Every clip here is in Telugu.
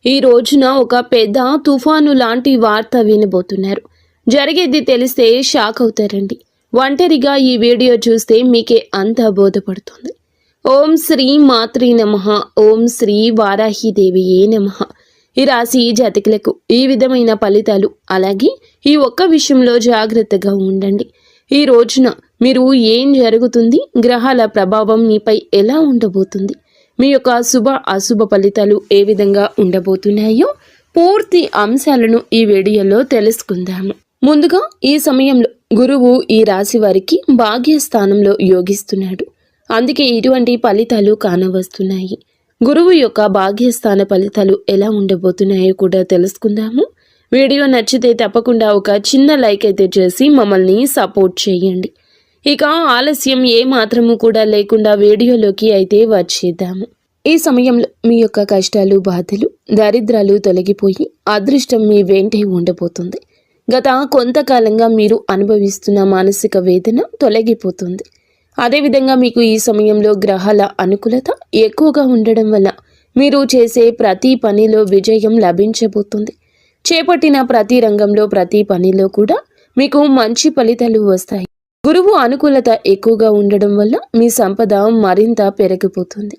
ఈ రోజున ఒక పెద్ద తుఫాను లాంటి వార్త వినబోతున్నారు. జరిగేది తెలిస్తే షాక్ అవుతారండి. ఒంటరిగా ఈ వీడియో చూస్తే మీకే అంతా బోధపడుతుంది. ఓం శ్రీ మాత్రే నమః. ఓం శ్రీ వారాహిదేవియే నమః. ఈ రాశి జాతకులకు ఈ విధమైన ఫలితాలు, అలాగే ఈ ఒక్క విషయంలో జాగ్రత్తగా ఉండండి. ఈ రోజున మీరు ఏం జరుగుతుంది, గ్రహాల ప్రభావం మీపై ఎలా ఉండబోతుంది, మీ యొక్క శుభ అశుభ ఫలితాలు ఏ విధంగా ఉండబోతున్నాయో పూర్తి అంశాలను ఈ వీడియోలో తెలుసుకుందాము. ముందుగా ఈ సమయంలో గురువు ఈ రాశి వారికి భాగ్యస్థానంలో యోగిస్తున్నాడు. అందుకే ఇటువంటి ఫలితాలు కానవస్తున్నాయి. గురువు యొక్క భాగ్యస్థాన ఫలితాలు ఎలా ఉండబోతున్నాయో కూడా తెలుసుకుందాము. వీడియో నచ్చితే తప్పకుండా ఒక చిన్న లైక్ అయితే చేసి మమ్మల్ని సపోర్ట్ చేయండి. ఇక ఆలస్యం ఏ మాత్రము కూడా లేకుండా వీడియోలోకి అయితే వచ్చేద్దాము. ఈ సమయంలో మీ యొక్క కష్టాలు, బాధలు, దరిద్రాలు తొలగిపోయి అదృష్టం మీ వెంటే ఉండబోతుంది. గత కొంతకాలంగా మీరు అనుభవిస్తున్న మానసిక వేదన తొలగిపోతుంది. అదేవిధంగా మీకు ఈ సమయంలో గ్రహాల అనుకూలత ఎక్కువగా ఉండడం వల్ల మీరు చేసే ప్రతి పనిలో విజయం లభించబోతుంది. చేపట్టిన ప్రతి రంగంలో, ప్రతి పనిలో కూడా మీకు మంచి ఫలితాలు వస్తాయి. గురువు అనుకూలత ఎక్కువగా ఉండడం వల్ల మీ సంపద మరింత పెరిగిపోతుంది.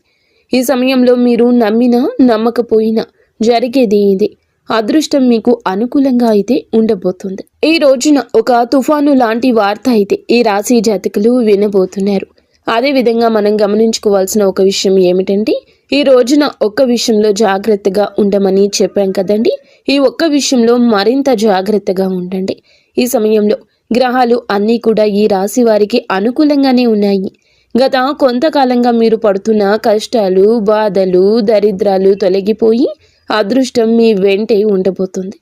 ఈ సమయంలో మీరు నమ్మినా నమ్మకపోయినా జరిగేది ఇది. అదృష్టం మీకు అనుకూలంగా అయితే ఉండబోతుంది. ఈ రోజున ఒక తుఫాను లాంటి వార్త అయితే ఈ రాశి జాతకులు వినబోతున్నారు. అదేవిధంగా మనం గమనించుకోవాల్సిన ఒక విషయం ఏమిటంటే, ఈ రోజున ఒక్క విషయంలో జాగ్రత్తగా ఉండమని చెప్పాం కదండి. ఈ ఒక్క విషయంలో మరింత జాగ్రత్తగా ఉండండి. ఈ సమయంలో గ్రహాలు అన్నీ కూడా ఈ రాశి వారికి అనుకూలంగానే ఉన్నాయి. గత కొంతకాలంగా మీరు పడుతున్న కష్టాలు, బాధలు, దరిద్రాలు తొలగిపోయి అదృష్టం మీ వెంటే ఉండబోతుంది.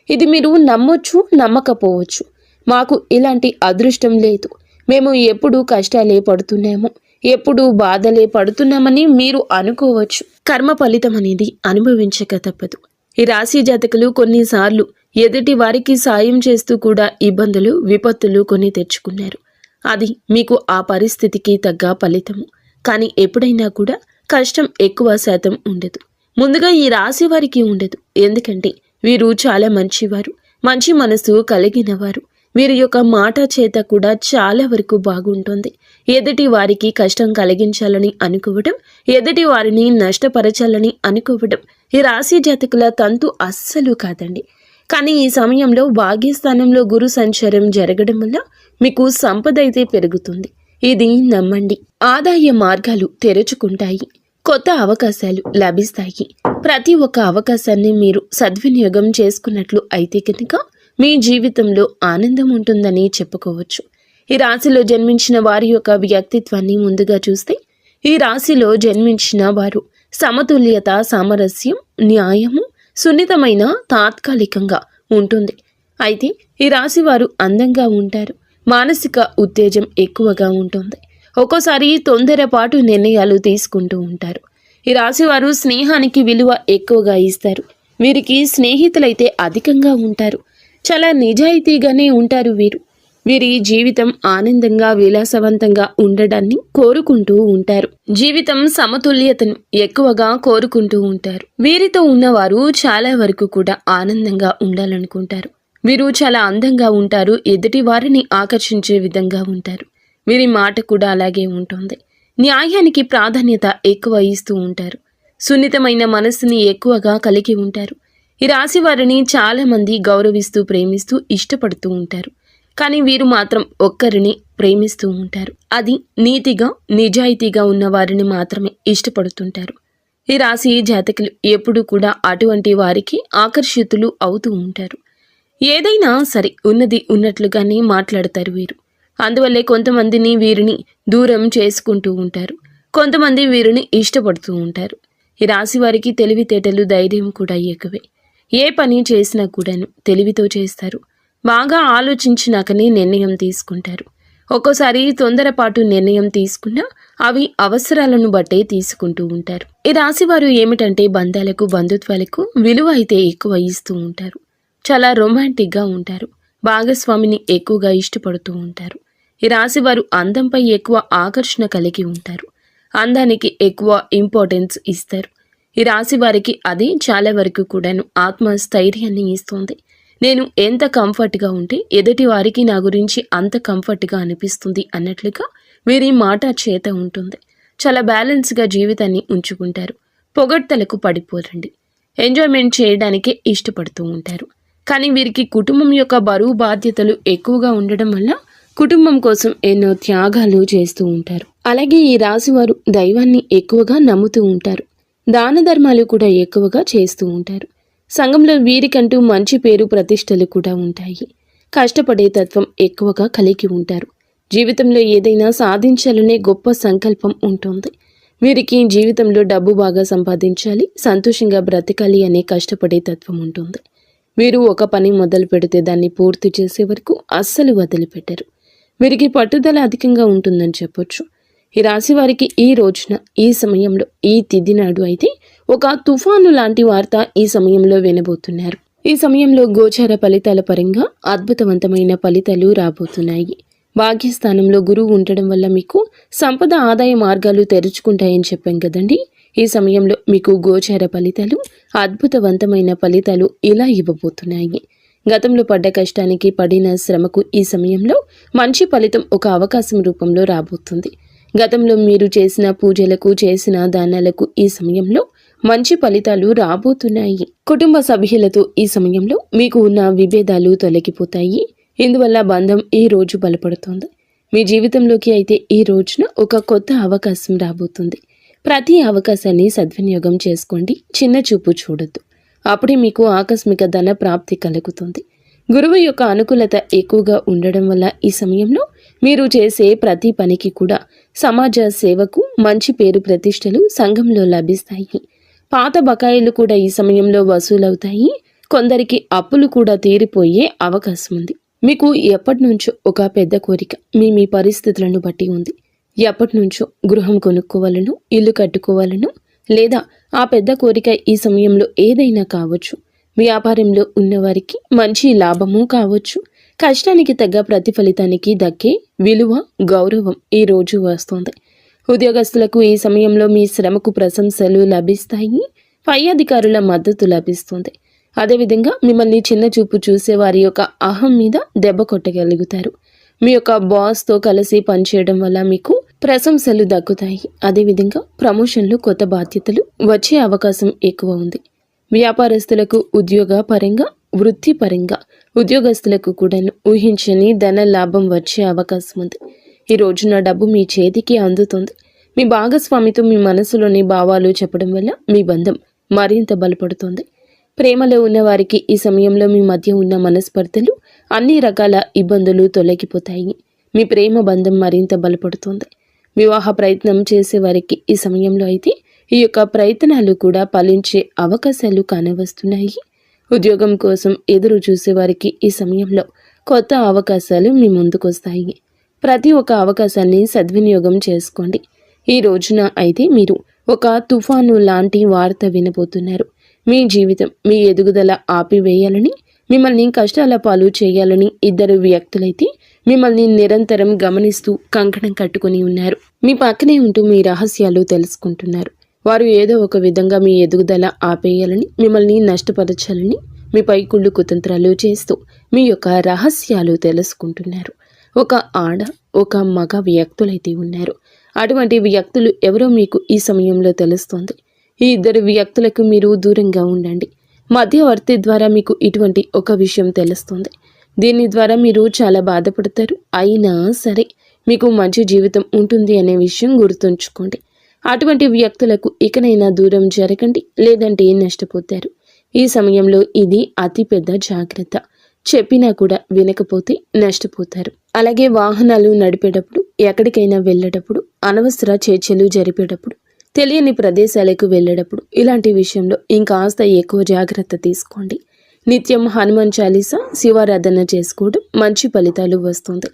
ఇది మీరు నమ్మొచ్చు, నమ్మకపోవచ్చు. మాకు ఇలాంటి అదృష్టం లేదు, మేము ఎప్పుడు కష్టాలే పడుతున్నాము, ఎప్పుడు బాధలే పడుతున్నామని మీరు అనుకోవచ్చు. కర్మ ఫలితం అనేది అనుభవించక తప్పదు. ఈ రాశి జాతకులు కొన్నిసార్లు ఎదుటి వారికి సాయం చేస్తూ కూడా ఇబ్బందులు, విపత్తులు కొని తెచ్చుకున్నారు. అది మీకు ఆ పరిస్థితికి తగ్గ ఫలితము. కానీ ఎప్పుడైనా కూడా కష్టం ఎక్కువ శాతం ఉండదు. ముందుగా ఈ రాశి వారికి ఉండదు. ఎందుకంటే వీరు చాలా మంచివారు, మంచి మనసు కలిగినవారు. వీరి యొక్క మాట చేత కూడా చాలా వరకు బాగుంటుంది. ఎదుటి వారికి కష్టం కలిగించాలని అనుకోవడం, ఎదుటి వారిని నష్టపరచాలని అనుకోవడం ఈ రాశి జాతకుల తంతు అస్సలు కాదండి. కానీ ఈ సమయంలో భాగ్యస్థానంలో గురు సంచారం జరగడం వల్ల మీకు సంపద అయితే పెరుగుతుంది. ఇది నమ్మండి. ఆదాయ మార్గాలు తెరుచుకుంటాయి. కొత్త అవకాశాలు లభిస్తాయి. ప్రతి ఒక్క అవకాశాన్ని మీరు సద్వినియోగం చేసుకున్నట్లు అయితే కనుక మీ జీవితంలో ఆనందం ఉంటుందని చెప్పుకోవచ్చు. ఈ రాశిలో జన్మించిన వారి యొక్క వ్యక్తిత్వాన్ని ముందుగా చూస్తే, ఈ రాశిలో జన్మించిన వారు సమతుల్యత, సామరస్యం, న్యాయము, సున్నితమైన తాత్కాలికంగా ఉంటుంది. అయితే ఈ రాశి వారు అందంగా ఉంటారు. మానసిక ఉత్తేజం ఎక్కువగా ఉంటుంది. ఒక్కోసారి తొందరపాటు నిర్ణయాలు తీసుకుంటూ ఉంటారు. ఈ రాశి వారు స్నేహానికి విలువ ఎక్కువగా ఇస్తారు. వీరికి స్నేహితులైతే అధికంగా ఉంటారు. చాలా నిజాయితీగానే ఉంటారు వీరు. వీరి జీవితం ఆనందంగా, విలాసవంతంగా ఉండడాన్ని కోరుకుంటూ ఉంటారు. జీవితం సమతుల్యతను ఎక్కువగా కోరుకుంటూ ఉంటారు. వీరితో ఉన్నవారు చాలా వరకు కూడా ఆనందంగా ఉండాలనుకుంటారు. వీరు చాలా అందంగా ఉంటారు. ఎదుటి వారిని ఆకర్షించే విధంగా ఉంటారు. వీరి మాట కూడా అలాగే ఉంటుంది. న్యాయానికి ప్రాధాన్యత ఎక్కువ ఇస్తూ ఉంటారు. సున్నితమైన మనస్సుని ఎక్కువగా కలిగి ఉంటారు. ఈ రాశి వారిని చాలా మంది గౌరవిస్తూ, ప్రేమిస్తూ, ఇష్టపడుతూ ఉంటారు. కానీ వీరు మాత్రం ఒక్కరిని ప్రేమిస్తూ ఉంటారు. అది నీతిగా, నిజాయితీగా ఉన్న వారిని మాత్రమే ఇష్టపడుతుంటారు. ఈ రాశి జాతకులు ఎప్పుడూ కూడా అటువంటి వారికి ఆకర్షితులు అవుతూ ఉంటారు. ఏదైనా సరే ఉన్నది ఉన్నట్లుగానే మాట్లాడతారు వీరు. అందువల్లే కొంతమందిని వీరిని దూరం చేసుకుంటూ ఉంటారు. కొంతమంది వీరిని ఇష్టపడుతూ ఉంటారు. ఈ రాశి వారికి తెలివితేటలు, ధైర్యం కూడా ఎక్కువే. ఏ పని చేసినా కూడాను తెలివితో చేస్తారు. బాగా ఆలోచించినాకనే నిర్ణయం తీసుకుంటారు. ఒక్కోసారి తొందరపాటు నిర్ణయం తీసుకున్నా అవి అవసరాలను బట్టే తీసుకుంటూ ఉంటారు. ఈ రాశి వారు ఏమిటంటే బంధాలకు, బంధుత్వాలకు విలువ అయితే ఎక్కువ ఇస్తూ ఉంటారు. చాలా రొమాంటిక్గా ఉంటారు. భాగస్వామిని ఎక్కువగా ఇష్టపడుతూ ఉంటారు. ఈ రాశి వారు అందంపై ఎక్కువ ఆకర్షణ కలిగి ఉంటారు. అందానికి ఎక్కువ ఇంపార్టెన్స్ ఇస్తారు. ఈ రాశి వారికి అది చాలా వరకు కూడాను ఆత్మస్థైర్యాన్ని ఇస్తుంది. నేను ఎంత కంఫర్ట్గా ఉంటే ఎదుటి వారికి నా గురించి అంత కంఫర్ట్గా అనిపిస్తుంది అన్నట్లుగా వీరి మాట చేత ఉంటుంది. చాలా బ్యాలెన్స్గా జీవితాన్ని ఉంచుకుంటారు. పొగడ్తలకు పడిపోరండి. ఎంజాయ్మెంట్ చేయడానికే ఇష్టపడుతూ ఉంటారు. కానీ వీరికి కుటుంబం యొక్క బరువు బాధ్యతలు ఎక్కువగా ఉండడం వల్ల కుటుంబం కోసం ఎన్నో త్యాగాలు చేస్తూ ఉంటారు. అలాగే ఈ రాశివారు దైవాన్ని ఎక్కువగా నమ్ముతూ ఉంటారు. దాన ధర్మాలు కూడా ఎక్కువగా చేస్తూ ఉంటారు. సంఘంలో వీరికంటూ మంచి పేరు ప్రతిష్టలు కూడా ఉంటాయి. కష్టపడే తత్వం ఎక్కువగా కలిగి ఉంటారు. జీవితంలో ఏదైనా సాధించాలనే గొప్ప సంకల్పం ఉంటుంది. వీరికి జీవితంలో డబ్బు బాగా సంపాదించాలి, సంతోషంగా బ్రతకాలి అనే కష్టపడే తత్వం ఉంటుంది. వీరు ఒక పని మొదలు పెడితే దాన్ని పూర్తి చేసే వరకు అస్సలు వదిలిపెట్టరు. వీరికి పట్టుదల అధికంగా ఉంటుందని చెప్పొచ్చు. ఈ రాశి వారికి ఈ రోజున, ఈ సమయంలో, ఈ తిథి నాడు అయితే ఒక తుఫాను లాంటి వార్త ఈ సమయంలో వినబోతున్నారు. ఈ సమయంలో గోచార ఫలితాల పరంగా అద్భుతవంతమైన ఫలితాలు రాబోతున్నాయి. భాగ్యస్థానంలో గురువు ఉండడం వల్ల మీకు సంపద ఆదాయ మార్గాలు తెరుచుకుంటాయని చెప్పాం కదండి. ఈ సమయంలో మీకు గోచార ఫలితాలు, అద్భుతవంతమైన ఫలితాలు ఇలా ఇవ్వబోతున్నాయి. గతంలో పడ్డ కష్టానికి, పడిన శ్రమకు ఈ సమయంలో మంచి ఫలితం ఒక అవకాశం రూపంలో రాబోతుంది. గతంలో మీరు చేసిన పూజలకు, చేసిన దానాలకు ఈ సమయంలో మంచి ఫలితాలు రాబోతున్నాయి. కుటుంబ సభ్యులతో ఈ సమయంలో మీకు ఉన్న విభేదాలు తొలగిపోతాయి. ఇందువల్ల బంధం ఈ రోజు బలపడుతుంది. మీ జీవితంలోకి అయితే ఈ రోజున ఒక కొత్త అవకాశం రాబోతుంది. ప్రతి అవకాశాన్ని సద్వినియోగం చేసుకోండి. చిన్న చూపు చూడొద్దు. అప్పుడే మీకు ఆకస్మిక ధన ప్రాప్తి కలుగుతుంది. గురువు యొక్క అనుకూలత ఎక్కువగా ఉండడం వల్ల ఈ సమయంలో మీరు చేసే ప్రతి పనికి కూడా సమాజ సేవకు మంచి పేరు ప్రతిష్టలు సంఘంలో లభిస్తాయి. పాత బకాయిలు కూడా ఈ సమయంలో వసూలవుతాయి. కొందరికి అప్పులు కూడా తీరిపోయే అవకాశం ఉంది. మీకు ఎప్పటి నుంచో ఒక పెద్ద కోరిక మీ పరిస్థితులను బట్టి ఉంది. ఎప్పటి నుంచో గృహం కొనుక్కోవాలను, ఇల్లు కట్టుకోవాలను, లేదా ఆ పెద్ద కోరిక ఈ సమయంలో ఏదైనా కావచ్చు. వ్యాపారంలో ఉన్నవారికి మంచి లాభము కావచ్చు. కష్టానికి తగ్గ ప్రతిఫలితానికి దక్కే విలువ, గౌరవం ఈ రోజు వస్తుంది. ఉద్యోగస్తులకు ఈ సమయంలో మీ శ్రమకు ప్రశంసలు లభిస్తాయి. పై అధికారుల మద్దతు లభిస్తుంది. అదేవిధంగా మిమ్మల్ని చిన్న చూపు చూసే వారి యొక్క అహం మీద దెబ్బ కొట్టగలుగుతారు. మీ యొక్క బాస్తో కలిసి పనిచేయడం వల్ల మీకు ప్రశంసలు దక్కుతాయి. అదేవిధంగా ప్రమోషన్లు, కొత్త బాధ్యతలు వచ్చే అవకాశం ఎక్కువ ఉంది. వ్యాపారస్తులకు ఉద్యోగ పరంగా, వృత్తిపరంగా ఉద్యోగస్తులకు కూడా ఊహించని ధన లాభం వచ్చే అవకాశం ఉంది. ఈ రోజున డబ్బు మీ చేతికి అందుతుంది. మీ భాగస్వామితో మీ మనసులోని భావాలు చెప్పడం వల్ల మీ బంధం మరింత బలపడుతుంది. ప్రేమలో ఉన్నవారికి ఈ సమయంలో మీ మధ్య ఉన్న మనస్పర్ధలు, అన్ని రకాల ఇబ్బందులు తొలగిపోతాయి. మీ ప్రేమ బంధం మరింత బలపడుతుంది. వివాహ ప్రయత్నం చేసేవారికి ఈ సమయంలో అయితే ఈ యొక్క ప్రయత్నాలు కూడా ఫలించే అవకాశాలు కానవస్తున్నాయి. ఉద్యోగం కోసం ఎదురు చూసేవారికి ఈ సమయంలో కొత్త అవకాశాలు మీ ముందుకొస్తాయి. ప్రతి ఒక్క అవకాశాన్ని సద్వినియోగం చేసుకోండి. ఈ రోజున అయితే మీరు ఒక తుఫాను లాంటి వార్త వినబోతున్నారు. మీ జీవితం, మీ ఎదుగుదల ఆపివేయాలని, మిమ్మల్ని కష్టాల పాలు చేయాలని ఇద్దరు వ్యక్తులైతే మిమ్మల్ని నిరంతరం గమనిస్తూ కంకణం కట్టుకుని ఉన్నారు. మీ పక్కనే ఉంటూ మీ రహస్యాలు తెలుసుకుంటున్నారు. వారు ఏదో ఒక విధంగా మీ ఎదుగుదల ఆపేయాలని, మిమ్మల్ని నష్టపరచాలని మీపై కుళ్ళు కుతంత్రాలు చేస్తూ మీ యొక్క రహస్యాలు తెలుసుకుంటున్నారు. ఒక ఆడ, ఒక మగ వ్యక్తులైతే ఉన్నారు. అటువంటి వ్యక్తులు ఎవరో మీకు ఈ సమయంలో తెలుస్తోంది. ఈ ఇద్దరు వ్యక్తులకు మీరు దూరంగా ఉండండి. మధ్యవర్తి ద్వారా మీకు ఇటువంటి ఒక విషయం తెలుస్తుంది. దీని ద్వారా మీరు చాలా బాధపడతారు. అయినా సరే మీకు మంచి జీవితం ఉంటుంది అనే విషయం గుర్తుంచుకోండి. అటువంటి వ్యక్తులకు ఇకనైనా దూరం జరగండి, లేదంటే నష్టపోతారు. ఈ సమయంలో ఇది అతి పెద్ద జాగ్రత్త. చెప్పినా కూడా వినకపోతే నష్టపోతారు. అలాగే వాహనాలు నడిపేటప్పుడు, ఎక్కడికైనా వెళ్ళేటప్పుడు, అనవసర చర్చలు జరిపేటప్పుడు, తెలియని ప్రదేశాలకు వెళ్ళేటప్పుడు ఇలాంటి విషయంలో ఇంకాస్త ఎక్కువ జాగ్రత్త తీసుకోండి. నిత్యం హనుమాన్ చాలీసా, శివారాధన చేసుకోవడం మంచి ఫలితాలు వస్తుంది.